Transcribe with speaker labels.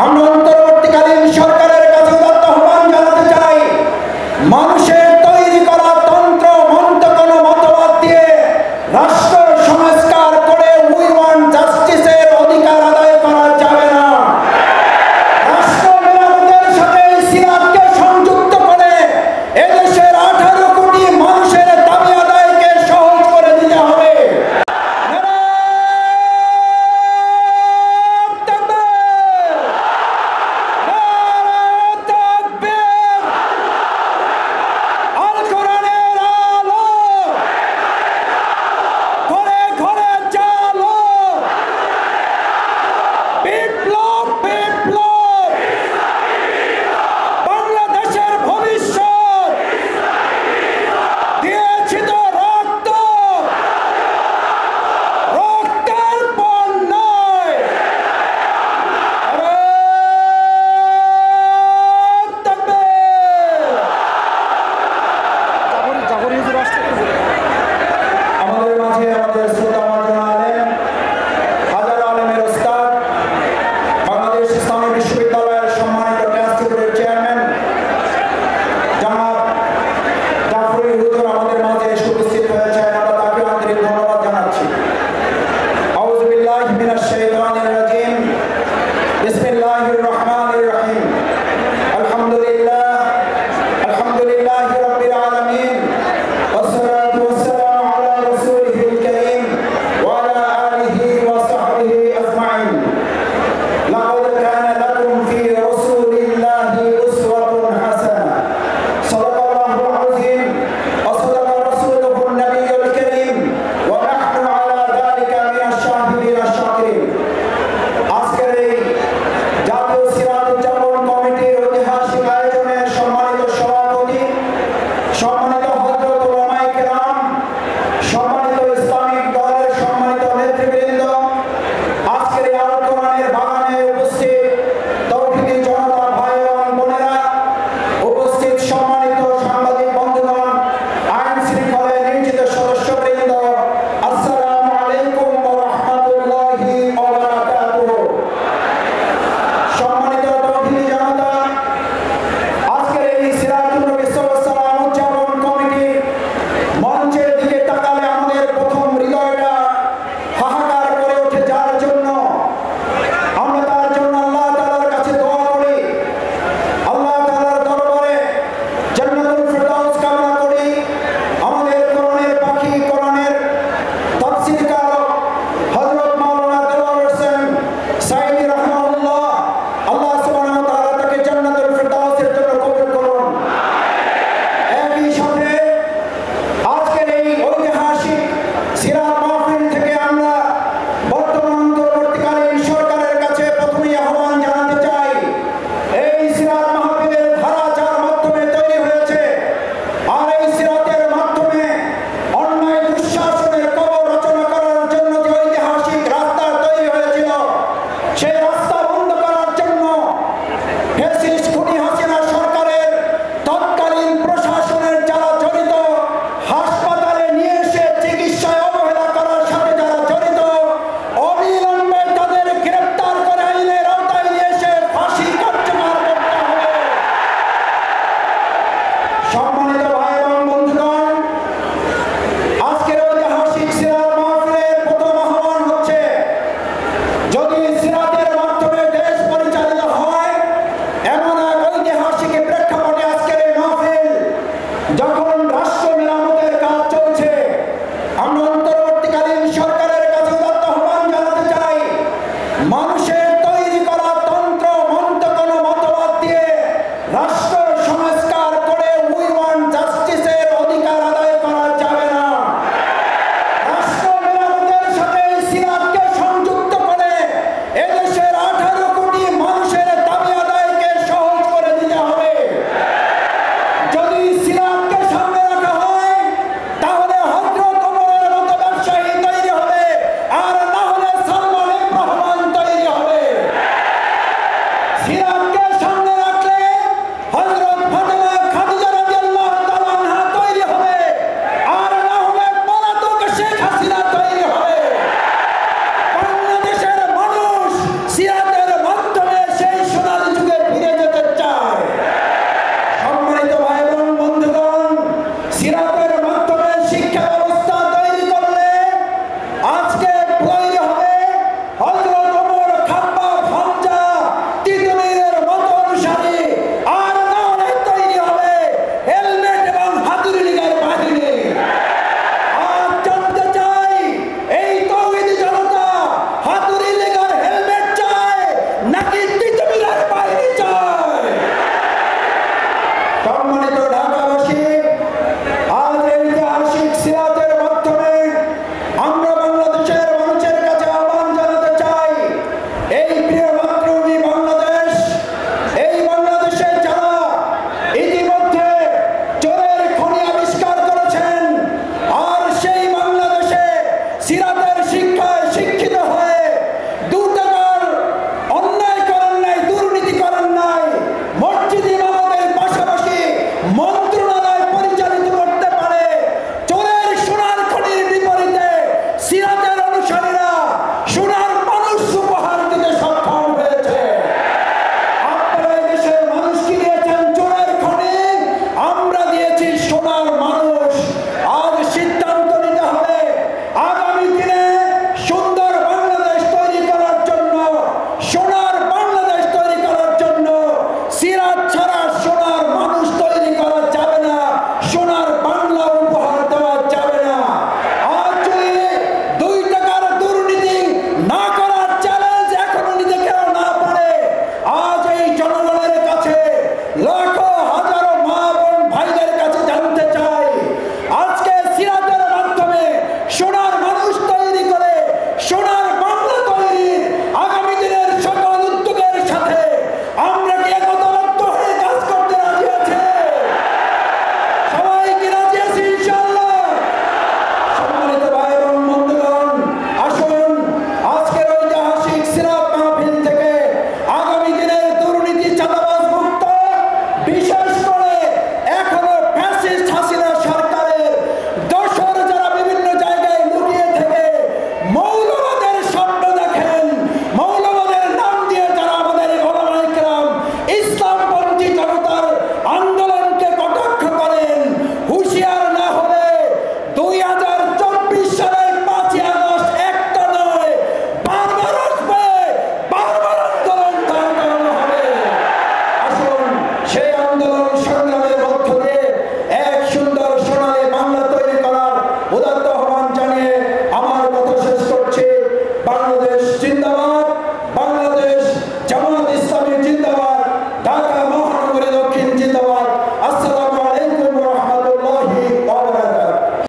Speaker 1: আমরা অন্তর্বর্তীকালীন সরকারের কাছে উদাত্ত আহ্বান জানাতে চাই, মানুষের তৈরি করা তন্ত্র মন্ত্র কোনো মতবাদ দিয়ে রাষ্ট্র সংস্কার করে উই ওয়ান্ট জাস্টিসের অধিকার আদায় করা যাবে না। রাষ্ট্র মেরামতের সাথে সিরাতকে সংযুক্ত করে এদেশের 18 কোটি মানুষের দাবি আদায়কে সহজ করে দিতে হবে। আমাদের মাঝে আমাদের শ্রোতাভাজন আলেম, হাজার আলেমের ওস্তাদ, বাংলাদেশ ইসলামী বিশ্ববিদ্যালয়ের সম্মানিত ট্রাস্টি চেয়ারম্যান জনাব জাফরি হুজুর আমাদের মাঝে এসে উপস্থিত হয়েছেন। আমরা তাকে আন্তরিক ধন্যবাদ জানাচ্ছি। আউযু বিল্লাহি মিনাশ শাইতানির রাজিম। বিসমিল্লাহির রহমানির রহিম। আলহামদুলিল্লাহি রাব্বিল আলামিন। والصلاة والسلام على رسوله الكريم وعلى آله وصحبه أجمعين. لقد كان لكم في رسول الله أسوة حسنة. صدق الله العظيم وصدق رسوله النبي الكريم ونحن على ذلك من الشاهدين الشاكرين. আজকের এই জাতীয় সিরাত উদযাপন কমিটির ঐতিহাসিক আয়োজনের সম্মানিত সভাপতি, সম্মানিত হযরত উলামায়ে কেরাম, সম্মানিত ইসলামিক দলের সম্মানিত নেতৃবৃন্দ, আজকের এই আল কোরআনের বাগানে উপস্থিত তৌহিদি জনতা ভাই এবং বোনেরা, উপস্থিত সম্মানিত সাংবাদিক বন্ধুগণ, আইন শৃঙ্খলায় নিয়োজিত সদস্যবৃন্দ, আসসালামু আলাইকুম ওয়া রাহমাতুল্লাহি ওয়া বারাকাতুহু। সম্মানিত তৌহিদি জনতা, আজকের এই সিরাতুন নবী সাল্লাল্লাহু আলাইহি ওয়াসাল্লাম উদযাপন কমিটি মঞ্চের দিকে তাকালে আমাদের প্রথম হৃদয়টা হাহাকার করে ওঠে। যার জন্য আমরা তার জন্য আল্লাহ তাআলার কাছে দোয়া করি, আল্লাহ তাআলার দরবারে জান্নাতুল ফেরদাউস কামনা করি। আমাদের কোরআনের পাখি, কোরআনের তাফসীরকার হযরত মাওলানা দেওয়ার হোসেন সাঈদী রাহমাহুল্লাহ, আল্লাহ সুবহানাহু ওয়া তাআলা তাকে জান্নাতুল ফেরদাউসের জন্য কবুল করুন। একই সাথে আজকের এই ঐতিহাসিক সিরাত মাহফিল থেকে আমরা বর্তমান অন্তর্বর্তীকালীন সরকারের কাছে প্রথমেই আহ্বান জানাতে চাই, এই সিরাত মাহফিলের ধারা যার মাধ্যমে তৈরি হয়েছে, আর এই সিরাতের মাধ্যমে অন্যায় দুঃশাসনের কবর রচনা করার জন্য যে ঐতিহাসিক রাস্তা তৈরি হয়েছিল, সেই রাস্তা বন্ধ করার জন্য ফ্যাসিস্ট খুনি হাসিনা সরকারের তৎকালীন প্রশাসনের যারা জড়িত, হাসপাতালে নিয়ে এসে চিকিৎসায় অবহেলা করার সাথে যারা জড়িত, অবিলম্বে তাদের গ্রেফতার করে আইনের আওতায় নিয়ে এসে ফাঁসি কার্যকর করতে হবে। সম্মানিত ভাই এবং বন্ধুগণ, আজকের ঐতিহাসিক সিরাত মাহফিলের প্রথম আহ্বান হচ্ছে, যদি সিরাতের মাধ্যমে দেশ পরিচালিত হয়, এমন এক ঐতিহাসিক প্রেক্ষাপটে আজকের এই মাহফিল, যখন রাষ্ট্র মেরামতের কাজ চলছে, আমরা অন্তর্বর্তীকালীন সরকারের কাছে উদাত্ত আহ্বান জানাতে চাই, মানুষের তৈরি করা তন্ত্র মন্ত্র কোনো মতবাদ দিয়ে রাষ্ট্র সংস্কার করে উই ওয়ান্ট জাস্টিসের অধিকার আদায় করা যাবে না। রাষ্ট্র মেরামতের সাথে সিরাতকে সংযুক্ত করে এদেশের 18 কোটি মানুষের দাবি আদায়কে সহজ করে দিতে হবে। যদি সিরাতকে সামনে রাখা হয়, তাহলে হযরত ওমরের মতো ব্যবসায়ী তৈরি হবে, আর না হলে সালমান এফ রহমান তৈরি হবে। সিরাত